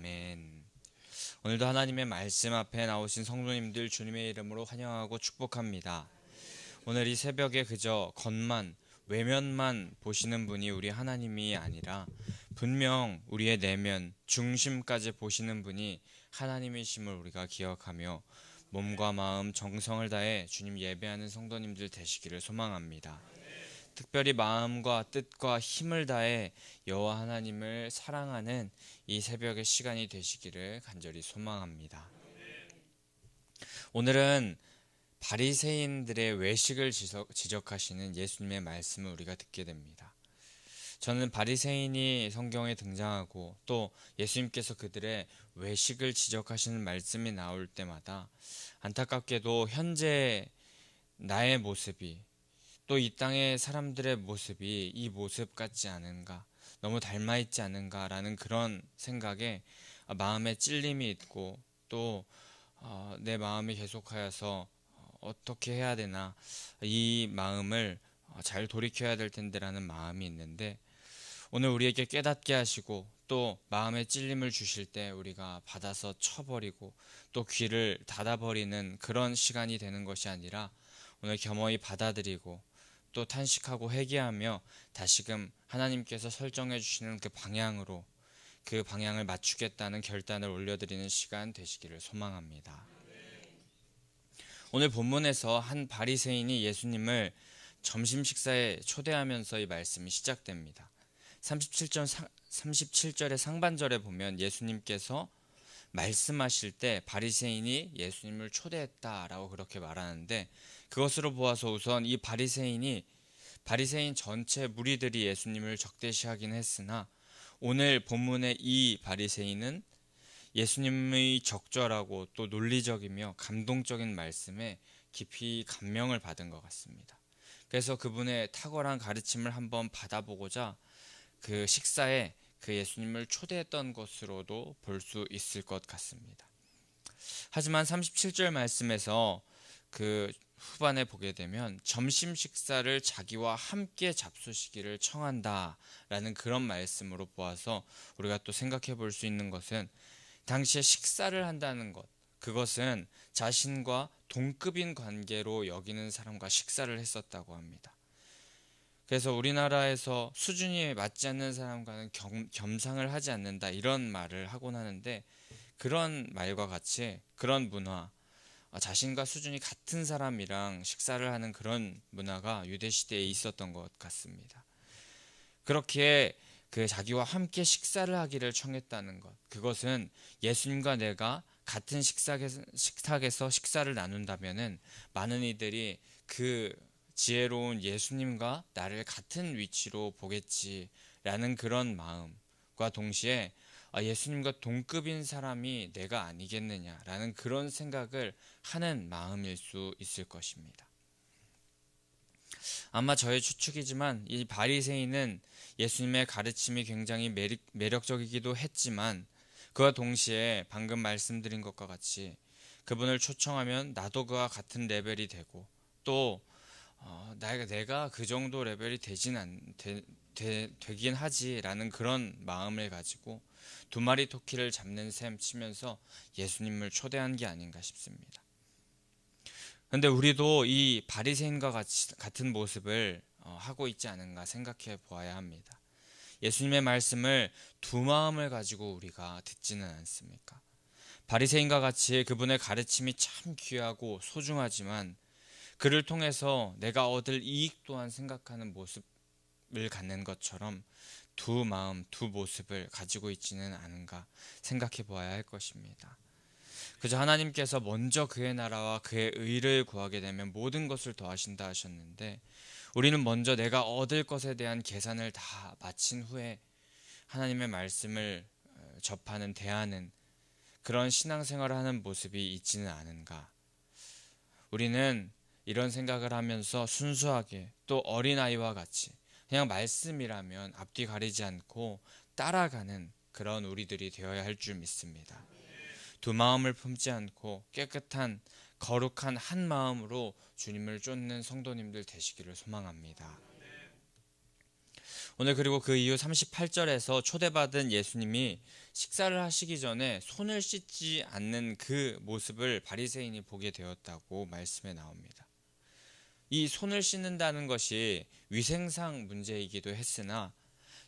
아멘. 오늘도 하나님의 말씀 앞에 나오신 성도님들 주님의 이름으로 환영하고 축복합니다. 오늘 이 새벽에 그저 겉만, 외면만 보시는 분이 우리 하나님이 아니라 분명 우리의 내면, 중심까지 보시는 분이 하나님이심을 우리가 기억하며 몸과 마음, 정성을 다해 주님 예배하는 성도님들 되시기를 소망합니다. 특별히 마음과 뜻과 힘을 다해 여호와 하나님을 사랑하는 이 새벽의 시간이 되시기를 간절히 소망합니다. 오늘은 바리새인들의 외식을 지적하시는 예수님의 말씀을 우리가 듣게 됩니다. 저는 바리새인이 성경에 등장하고 또 예수님께서 그들의 외식을 지적하시는 말씀이 나올 때마다 안타깝게도 현재 나의 모습이 또 이 땅의 사람들의 모습이 이 모습 같지 않은가, 너무 닮아 있지 않은가라는 그런 생각에 마음에 찔림이 있고 또 내 마음이 계속하여서 어떻게 해야 되나 이 마음을 잘 돌이켜야 될 텐데라는 마음이 있는데 오늘 우리에게 깨닫게 하시고 또 마음에 찔림을 주실 때 우리가 받아서 쳐버리고 또 귀를 닫아버리는 그런 시간이 되는 것이 아니라 오늘 겸허히 받아들이고 또 탄식하고 회개하며 다시금 하나님께서 설정해 주시는 그 방향으로 그 방향을 맞추겠다는 결단을 올려드리는 시간 되시기를 소망합니다. 오늘 본문에서 한 바리새인이 예수님을 점심 식사에 초대하면서 이 말씀이 시작됩니다. 37절의 상반절에 보면 예수님께서 말씀하실 때 바리새인이 예수님을 초대했다라고 그렇게 말하는데 그것으로 보아서 우선 이 바리새인 전체 무리들이 예수님을 적대시하긴 했으나 오늘 본문의 이 바리새인은 예수님의 적절하고 또 논리적이며 감동적인 말씀에 깊이 감명을 받은 것 같습니다. 그래서 그분의 탁월한 가르침을 한번 받아보고자 그 식사에 그 예수님을 초대했던 것으로도 볼 수 있을 것 같습니다. 하지만 37절 말씀에서 그 후반에 보게 되면 점심 식사를 자기와 함께 잡수시기를 청한다라는 그런 말씀으로 보아서 우리가 또 생각해 볼 수 있는 것은 당시에 식사를 한다는 것, 그것은 자신과 동급인 관계로 여기는 사람과 식사를 했었다고 합니다. 그래서 우리나라에서 수준이 맞지 않는 사람과는 겸상을 하지 않는다 이런 말을 하곤 하는데 그런 말과 같이 그런 문화, 자신과 수준이 같은 사람이랑 식사를 하는 그런 문화가 유대시대에 있었던 것 같습니다. 그렇게 그 자기와 함께 식사를 하기를 청했다는 것, 그것은 예수님과 내가 같은 식탁에서 식사를 나눈다면은 많은 이들이 그 지혜로운 예수님과 나를 같은 위치로 보겠지라는 그런 마음과 동시에 예수님과 동급인 사람이 내가 아니겠느냐라는 그런 생각을 하는 마음일 수 있을 것입니다. 아마 저의 추측이지만 이 바리새인은 예수님의 가르침이 굉장히 매력적이기도 했지만 그와 동시에 방금 말씀드린 것과 같이 그분을 초청하면 나도 그와 같은 레벨이 되고 또 내가 그 정도 레벨이 되긴 하지라는 그런 마음을 가지고 두 마리 토끼를 잡는 셈 치면서 예수님을 초대한 게 아닌가 싶습니다. 그런데 우리도 이 바리새인과 같은 모습을 하고 있지 않은가 생각해 보아야 합니다. 예수님의 말씀을 두 마음을 가지고 우리가 듣지는 않습니까? 바리새인과 같이 그분의 가르침이 참 귀하고 소중하지만 그를 통해서 내가 얻을 이익 또한 생각하는 모습을 갖는 것처럼 두 마음, 두 모습을 가지고 있지는 않은가 생각해 보아야 할 것입니다. 그저 하나님께서 먼저 그의 나라와 그의 의를 구하게 되면 모든 것을 더하신다 하셨는데 우리는 먼저 내가 얻을 것에 대한 계산을 다 마친 후에 하나님의 말씀을 접하는 대하는 그런 신앙생활을 하는 모습이 있지는 않은가. 우리는 이런 생각을 하면서 순수하게 또 어린아이와 같이 그냥 말씀이라면 앞뒤 가리지 않고 따라가는 그런 우리들이 되어야 할 줄 믿습니다. 두 마음을 품지 않고 깨끗한 거룩한 한 마음으로 주님을 쫓는 성도님들 되시기를 소망합니다. 오늘 그리고 그 이후 38절에서 초대받은 예수님이 식사를 하시기 전에 손을 씻지 않는 그 모습을 바리새인이 보게 되었다고 말씀에 나옵니다. 이 손을 씻는다는 것이 위생상 문제이기도 했으나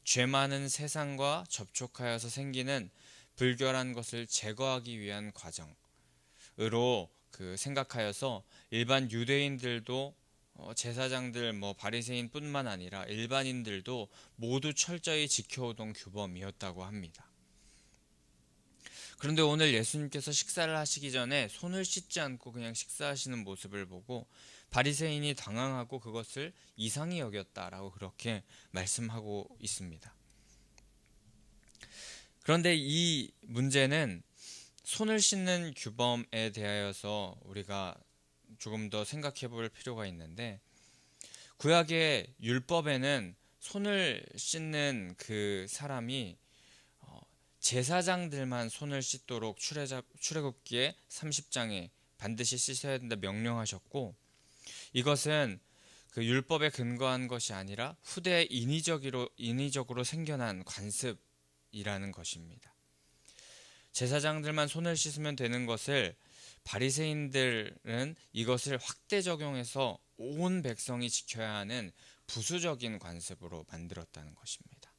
죄 많은 세상과 접촉하여서 생기는 불결한 것을 제거하기 위한 과정으로 생각하여서 일반 유대인들도 제사장들 바리새인뿐만 아니라 일반인들도 모두 철저히 지켜오던 규범이었다고 합니다. 그런데 오늘 예수님께서 식사를 하시기 전에 손을 씻지 않고 그냥 식사하시는 모습을 보고 바리새인이 당황하고 그것을 이상히 여겼다라고 그렇게 말씀하고 있습니다. 그런데 이 문제는 손을 씻는 규범에 대하여서 우리가 조금 더 생각해 볼 필요가 있는데, 구약의 율법에는 손을 씻는 그 사람이 제사장들만 손을 씻도록 출애굽기의 30장에 반드시 씻어야 된다 명령하셨고, 이것은 그 율법에 근거한 것이 아니라 후대에 인위적으로 생겨난 관습이라는 것입니다. 제사장들만 손을 씻으면 되는 것을 바리새인들은 이것을 확대 적용해서 온 백성이 지켜야 하는 부수적인 관습으로 만들었다는 것입니다.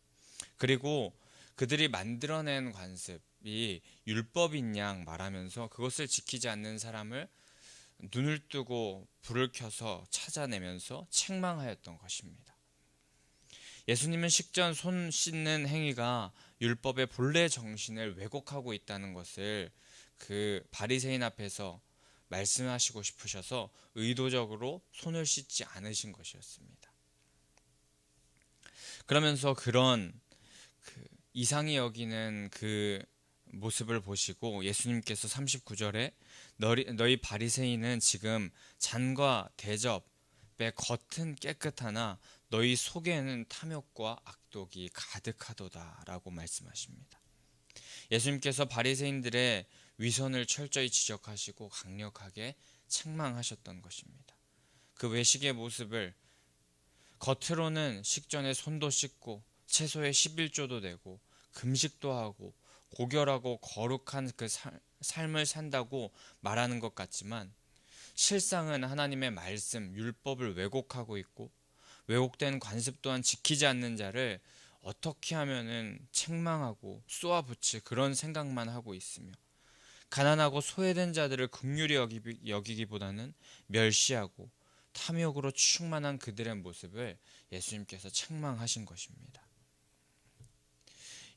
그리고 그들이 만들어낸 관습이 율법인 양 말하면서 그것을 지키지 않는 사람을 눈을 뜨고 불을 켜서 찾아내면서 책망하였던 것입니다. 예수님은 식전 손 씻는 행위가 율법의 본래 정신을 왜곡하고 있다는 것을 그 바리새인 앞에서 말씀하시고 싶으셔서 의도적으로 손을 씻지 않으신 것이었습니다. 그러면서 그런 이상히 여기는 그 모습을 보시고 예수님께서 39절에 너희 바리새인은 지금 잔과 대접의 겉은 깨끗하나 너희 속에는 탐욕과 악독이 가득하도다 라고 말씀하십니다. 예수님께서 바리새인들의 위선을 철저히 지적하시고 강력하게 책망하셨던 것입니다. 그 외식의 모습을 겉으로는 식전에 손도 씻고 채소에 11조도 내고 금식도 하고 고결하고 거룩한 그 삶을 산다고 말하는 것 같지만 실상은 하나님의 말씀, 율법을 왜곡하고 있고 왜곡된 관습 또한 지키지 않는 자를 어떻게 하면은 책망하고 쏘아붙일 그런 생각만 하고 있으며 가난하고 소외된 자들을 긍휼히 여기기보다는 멸시하고 탐욕으로 충만한 그들의 모습을 예수님께서 책망하신 것입니다.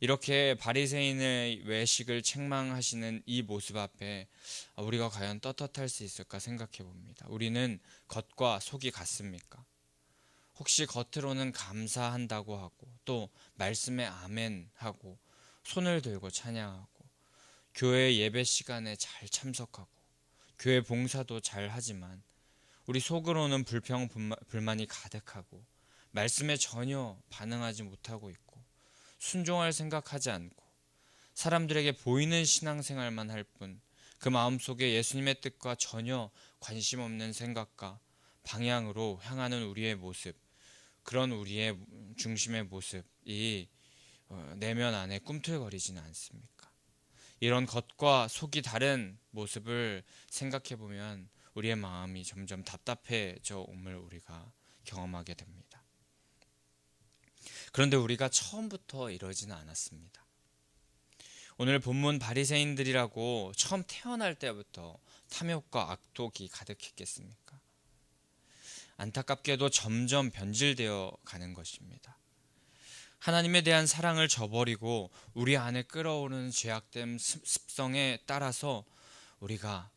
이렇게 바리새인의 외식을 책망하시는 이 모습 앞에 우리가 과연 떳떳할 수 있을까 생각해 봅니다. 우리는 겉과 속이 같습니까? 혹시 겉으로는 감사한다고 하고 또 말씀에 아멘하고 손을 들고 찬양하고 교회 예배 시간에 잘 참석하고 교회 봉사도 잘 하지만 우리 속으로는 불평 불만이 가득하고 말씀에 전혀 반응하지 못하고 있고 순종할 생각하지 않고 사람들에게 보이는 신앙생활만 할 뿐 그 마음속에 예수님의 뜻과 전혀 관심 없는 생각과 방향으로 향하는 우리의 모습, 그런 우리의 중심의 모습이 내면 안에 꿈틀거리지는 않습니까? 이런 겉과 속이 다른 모습을 생각해 보면 우리의 마음이 점점 답답해져 옴을 우리가 경험하게 됩니다. 그런데 우리가 처음부터 이러지는 않았습니다. 오늘 본문 바리새인들이라고 처음 태어날 때부터 탐욕과 악독이 가득했겠습니까? 안타깝게도 점점 변질되어 가는 것입니다. 하나님에 대한 사랑을 저버리고 우리 안에 끌어오르는 죄악된 습성에 따라서 우리가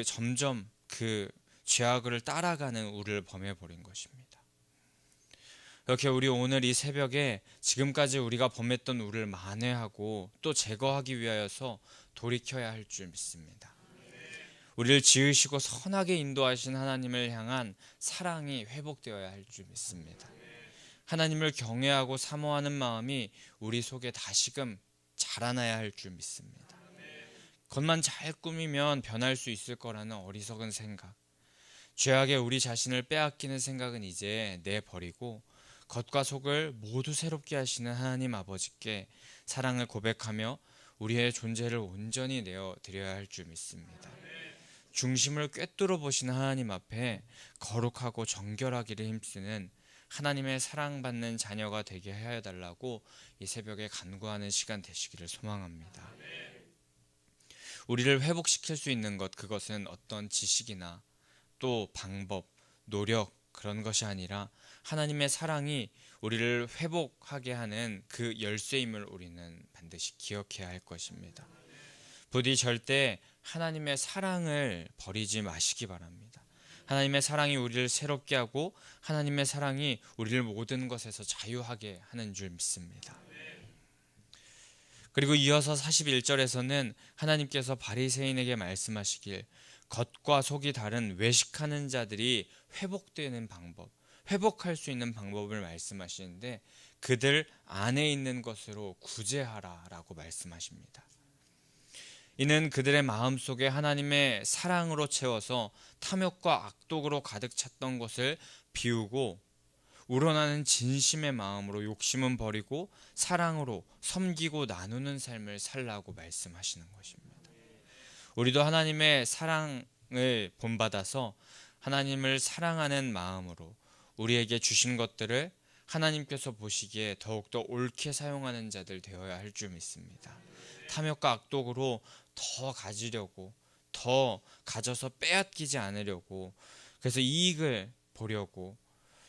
점점 그 죄악을 따라가는 우리를 범해버린 것입니다. 이렇게 우리 오늘 이 새벽에 지금까지 우리가 범했던 우리를 만회하고 또 제거하기 위하여서 돌이켜야 할 줄 믿습니다. 우리를 지으시고 선하게 인도하신 하나님을 향한 사랑이 회복되어야 할 줄 믿습니다. 하나님을 경외하고 사모하는 마음이 우리 속에 다시금 자라나야 할 줄 믿습니다. 겉만 잘 꾸미면 변할 수 있을 거라는 어리석은 생각, 죄악에 우리 자신을 빼앗기는 생각은 이제 내버리고 겉과 속을 모두 새롭게 하시는 하나님 아버지께 사랑을 고백하며 우리의 존재를 온전히 내어 드려야 할 줄 믿습니다. 중심을 꿰뚫어 보시는 하나님 앞에 거룩하고 정결하기를 힘쓰는 하나님의 사랑받는 자녀가 되게 하여 달라고 이 새벽에 간구하는 시간 되시기를 소망합니다. 우리를 회복시킬 수 있는 것, 그것은 어떤 지식이나 또 방법, 노력 그런 것이 아니라 하나님의 사랑이 우리를 회복하게 하는 그 열쇠임을 우리는 반드시 기억해야 할 것입니다. 부디 절대 하나님의 사랑을 버리지 마시기 바랍니다. 하나님의 사랑이 우리를 새롭게 하고 하나님의 사랑이 우리를 모든 것에서 자유하게 하는 줄 믿습니다. 그리고 이어서 41절에서는 하나님께서 바리새인에게 말씀하시길 겉과 속이 다른 외식하는 자들이 회복되는 방법, 회복할 수 있는 방법을 말씀하시는데 그들 안에 있는 것으로 구제하라라고 말씀하십니다. 이는 그들의 마음속에 하나님의 사랑으로 채워서 탐욕과 악독으로 가득 찼던 것을 비우고 우러나는 진심의 마음으로 욕심은 버리고 사랑으로 섬기고 나누는 삶을 살라고 말씀하시는 것입니다. 우리도 하나님의 사랑을 본받아서 하나님을 사랑하는 마음으로 우리에게 주신 것들을 하나님께서 보시기에 더욱더 옳게 사용하는 자들 되어야 할 줄 믿습니다. 탐욕과 악독으로 더 가지려고, 더 가져서 빼앗기지 않으려고, 그래서 이익을 보려고,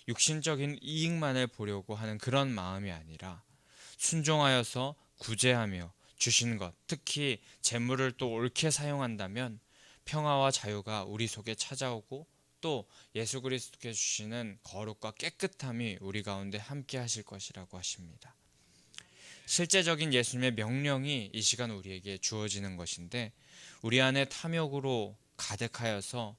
육신적인 이익만을 보려고 하는 그런 마음이 아니라 순종하여서 구제하며 주신 것, 특히 재물을 또 옳게 사용한다면 평화와 자유가 우리 속에 찾아오고 또 예수 그리스도께 주시는 거룩과 깨끗함이 우리 가운데 함께 하실 것이라고 하십니다. 실제적인 예수님의 명령이 이 시간 우리에게 주어지는 것인데 우리 안에 탐욕으로 가득하여서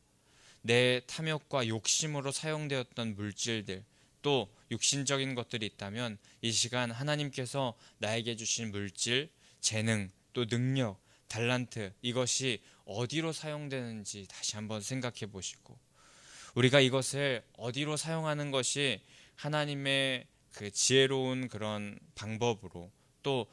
내 탐욕과 욕심으로 사용되었던 물질들 또 육신적인 것들이 있다면 이 시간 하나님께서 나에게 주신 물질, 재능, 또 능력, 달란트 이것이 어디로 사용되는지 다시 한번 생각해 보시고 우리가 이것을 어디로 사용하는 것이 하나님의 그 지혜로운 그런 방법으로 또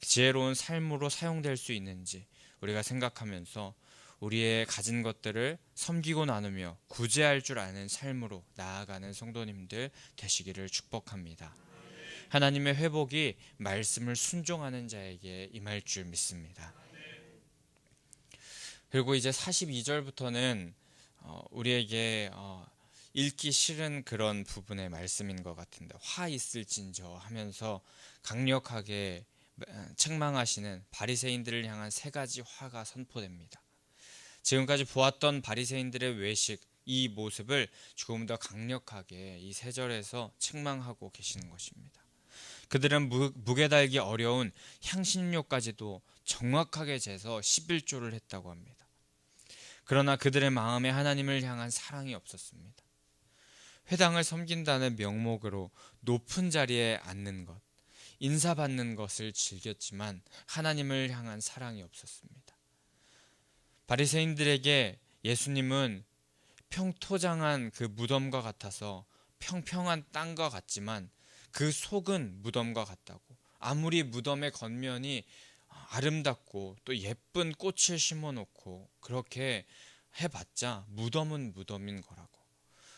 지혜로운 삶으로 사용될 수 있는지 우리가 생각하면서 우리의 가진 것들을 섬기고 나누며 구제할 줄 아는 삶으로 나아가는 성도님들 되시기를 축복합니다. 하나님의 회복이 말씀을 순종하는 자에게 임할 줄 믿습니다. 그리고 이제 42절부터는 우리에게 읽기 싫은 그런 부분의 말씀인 것 같은데 화 있을진저 하면서 강력하게 책망하시는 바리새인들을 향한 세 가지 화가 선포됩니다. 지금까지 보았던 바리새인들의 외식 이 모습을 조금 더 강력하게 이 세 절에서 책망하고 계시는 것입니다. 그들은 무게 달기 어려운 향신료까지도 정확하게 재서 11조를 했다고 합니다. 그러나 그들의 마음에 하나님을 향한 사랑이 없었습니다. 회당을 섬긴다는 명목으로 높은 자리에 앉는 것, 인사받는 것을 즐겼지만 하나님을 향한 사랑이 없었습니다. 바리새인들에게 예수님은 평토장한 그 무덤과 같아서 평평한 땅과 같지만 그 속은 무덤과 같다고, 아무리 무덤의 겉면이 아름답고 또 예쁜 꽃을 심어놓고 그렇게 해봤자 무덤은 무덤인 거라고,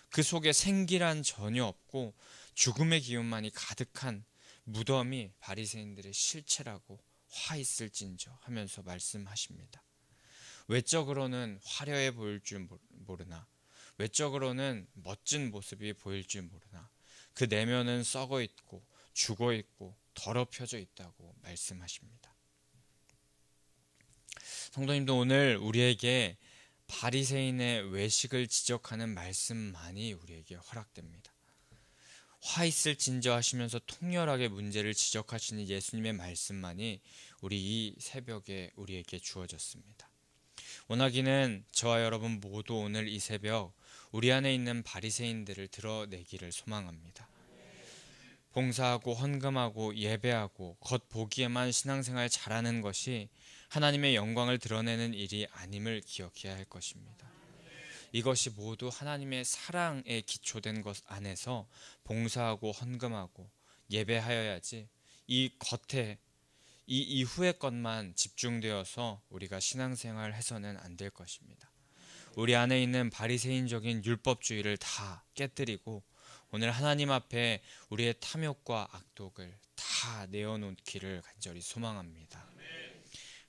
그 속에 생기란 전혀 없고 죽음의 기운만이 가득한 무덤이 바리새인들의 실체라고 화 있을진저 하면서 말씀하십니다. 외적으로는 화려해 보일 줄 모르나 외적으로는 멋진 모습이 보일 줄 모르나 그 내면은 썩어 있고 죽어 있고 더럽혀져 있다고 말씀하십니다. 성도님도 오늘 우리에게 바리새인의 외식을 지적하는 말씀만이 우리에게 허락됩니다. 화 있을진저 하시면서 통렬하게 문제를 지적하시는 예수님의 말씀만이 우리 이 새벽에 우리에게 주어졌습니다. 원하기는 저와 여러분 모두 오늘 이 새벽 우리 안에 있는 바리새인들을 드러내기를 소망합니다. 봉사하고 헌금하고 예배하고 겉보기에만 신앙생활 잘하는 것이 하나님의 영광을 드러내는 일이 아님을 기억해야 할 것입니다. 이것이 모두 하나님의 사랑에 기초된 것 안에서 봉사하고 헌금하고 예배하여야지, 이 겉에 이 이후의 것만 집중되어서 우리가 신앙생활 해서는 안 될 것입니다. 우리 안에 있는 바리새인적인 율법주의를 다 깨뜨리고 오늘 하나님 앞에 우리의 탐욕과 악독을 다 내어놓기를 간절히 소망합니다.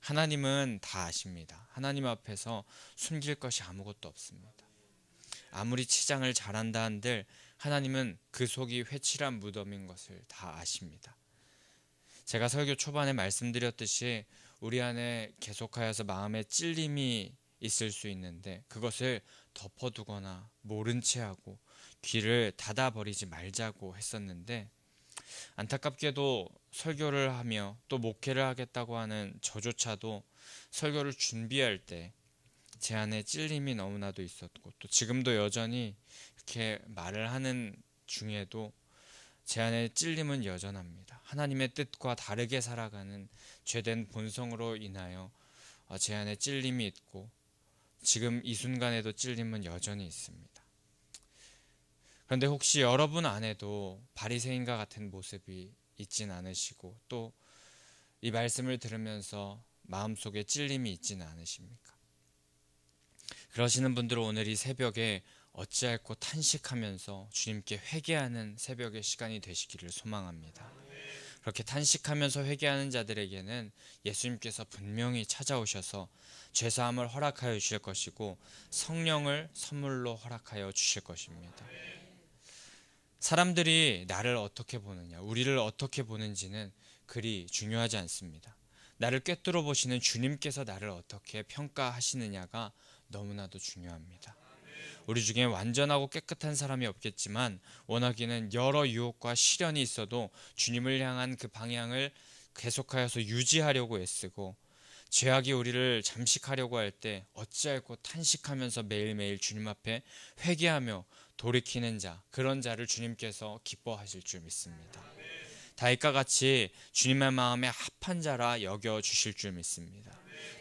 하나님은 다 아십니다. 하나님 앞에서 숨길 것이 아무것도 없습니다. 아무리 치장을 잘한다 한들 하나님은 그 속이 회칠한 무덤인 것을 다 아십니다. 제가 설교 초반에 말씀드렸듯이 우리 안에 계속하여서 마음에 찔림이 있을 수 있는데 그것을 덮어두거나 모른 채 하고 귀를 닫아버리지 말자고 했었는데, 안타깝게도 설교를 하며 또 목회를 하겠다고 하는 저조차도 설교를 준비할 때 제 안에 찔림이 너무나도 있었고, 또 지금도 여전히 이렇게 말을 하는 중에도 제 안에 찔림은 여전합니다. 하나님의 뜻과 다르게 살아가는 죄된 본성으로 인하여 제 안에 찔림이 있고 지금 이 순간에도 찔림은 여전히 있습니다. 그런데 혹시 여러분 안에도 바리새인과 같은 모습이 있진 않으시고 또 이 말씀을 들으면서 마음속에 찔림이 있지는 않으십니까? 그러시는 분들은 오늘 이 새벽에 어찌할꼬 탄식하면서 주님께 회개하는 새벽의 시간이 되시기를 소망합니다. 그렇게 탄식하면서 회개하는 자들에게는 예수님께서 분명히 찾아오셔서 죄사함을 허락하여 주실 것이고 성령을 선물로 허락하여 주실 것입니다. 사람들이 나를 어떻게 보느냐, 우리를 어떻게 보는지는 그리 중요하지 않습니다. 나를 꿰뚫어 보시는 주님께서 나를 어떻게 평가하시느냐가 너무나도 중요합니다. 우리 중에 완전하고 깨끗한 사람이 없겠지만 원하기는 여러 유혹과 시련이 있어도 주님을 향한 그 방향을 계속하여서 유지하려고 애쓰고, 죄악이 우리를 잠식하려고 할 때 어찌할꼬 탄식하면서 매일매일 주님 앞에 회개하며 돌이키는 자, 그런 자를 주님께서 기뻐하실 줄 믿습니다. 다윗과 같이 주님의 마음에 합한 자라 여겨주실 줄 믿습니다.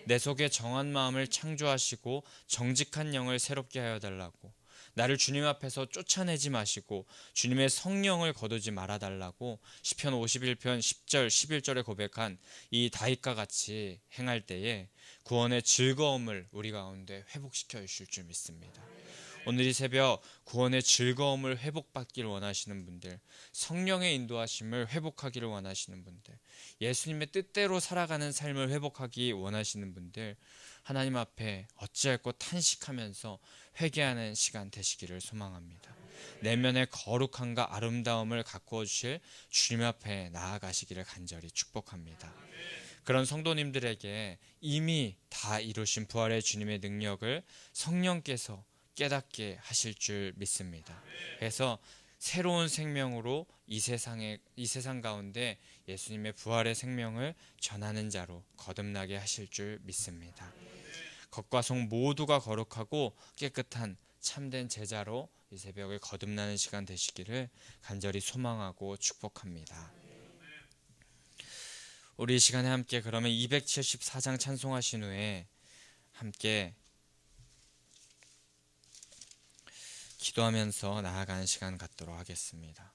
내 속에 정한 마음을 창조하시고 정직한 영을 새롭게 하여 달라고, 나를 주님 앞에서 쫓아내지 마시고 주님의 성령을 거두지 말아 달라고 시편 51편 10절 11절에 고백한 이 다윗과 같이 행할 때에 구원의 즐거움을 우리 가운데 회복시켜 주실 줄 믿습니다. 오늘 이 새벽 구원의 즐거움을 회복받기를 원하시는 분들, 성령의 인도하심을 회복하기를 원하시는 분들, 예수님의 뜻대로 살아가는 삶을 회복하기 원하시는 분들, 하나님 앞에 어찌할꼬 탄식하면서 회개하는 시간 되시기를 소망합니다. 내면의 거룩함과 아름다움을 가꾸어 주실 주님 앞에 나아가시기를 간절히 축복합니다. 그런 성도님들에게 이미 다 이루신 부활의 주님의 능력을 성령께서 깨닫게 하실 줄 믿습니다. 그래서 새로운 생명으로 이 세상 가운데 예수님의 부활의 생명을 전하는 자로 거듭나게 하실 줄 믿습니다. 겉과 속 모두가 거룩하고 깨끗한 참된 제자로 이 새벽에 거듭나는 시간 되시기를 간절히 소망하고 축복합니다. 우리 이 시간에 함께 그러면 274장 찬송하신 후에 함께 기도하면서 나아가는 시간 갖도록 하겠습니다.